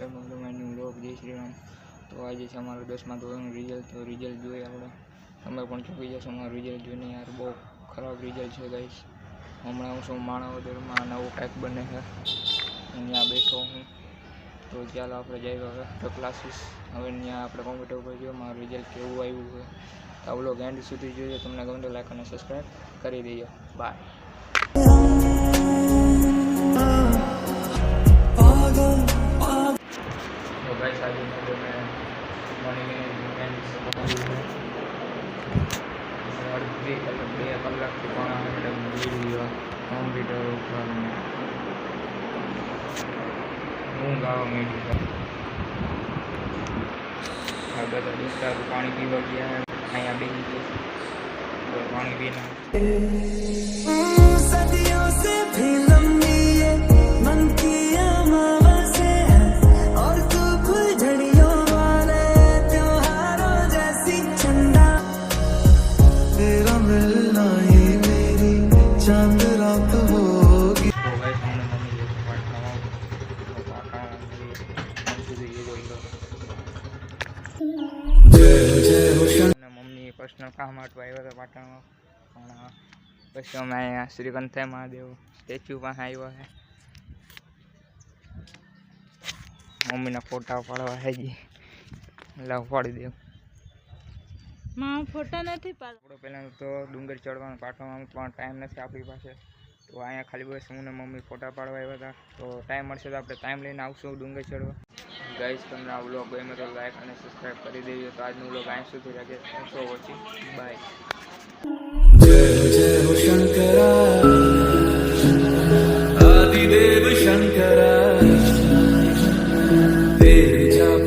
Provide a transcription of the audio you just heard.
Welcome to my new vlog. જય શ્રી રામ. તો આજે છે અમારું 10મા ધોરણનું રિઝલ્ટ. તો રિઝલ્ટ જોઈએ આપણે, તમે પણ ચોંકી જશો અમારું રિઝલ્ટ જોઈને. યાર બહુ ખરાબ રિઝલ્ટ છે ગાઈસ. હમણાં હું શું માણાવદરમાં નવું કંઈક બને છે, અહીંયા બેઠો હું. તો ચાલો આપણે જઈએ હવે તો ક્લાસીસ. હવે ત્યાં આપણે કોમ્પ્યુટર ઉપર જોઈએ મારું રિઝલ્ટ કેવું આવ્યું છે. આ વ્લોગ એન્ડ સુધી જોઈએ. તમને ગમે તો લાઈક અને સબસ્ક્રાઈબ કરી દેજો. બાય. તો ગાઈસ આજે મેં મોર્નિંગ અડધી કલાક 2 કલાકથી પણ આપણે વિડીયો કોમ્પ્યુટર ઉપર ઊંઘ આવવા માંડી છે. આ બધા દોસ્તારો પાણી પીવા ગયા, અહીંયા બેસી ગયા પાણી પીને. મમ્મી પર્સનલ કામ માટે આવ્યા હતા પાટણમાં, પણ પછી અમે અહીંયા શ્રી કંથાઈ મહાદેવ સ્ટેચ્યુ પાસે આવ્યા છે. મમ્મીના ફોટા પાડવા છે જી, એટલે પાડી દેવું. ફોટા નથી પાડવા. પહેલાં તો ડુંગર ચડવાનું પાટણમાં પણ ટાઈમ નથી આપણી પાસે. તો અહીંયા ખાલી બસ હું ને મમ્મી ફોટા પાડવા આવ્યા હતા. તો ટાઈમ મળશે તો આપણે ટાઈમ લઈને આવશું ડુંગર ચડવા. ગાઈસ તમને આ વ્લોગ ગમે તો લાઈક અને સબસ્ક્રાઈબ કરી દેજો. તો આજનું વ્લોગ અહીં સુધી રાખે. Thanks for watching. બાય. जय जय हो शंकरा, आदिदेव शंकरा, तेरे जाप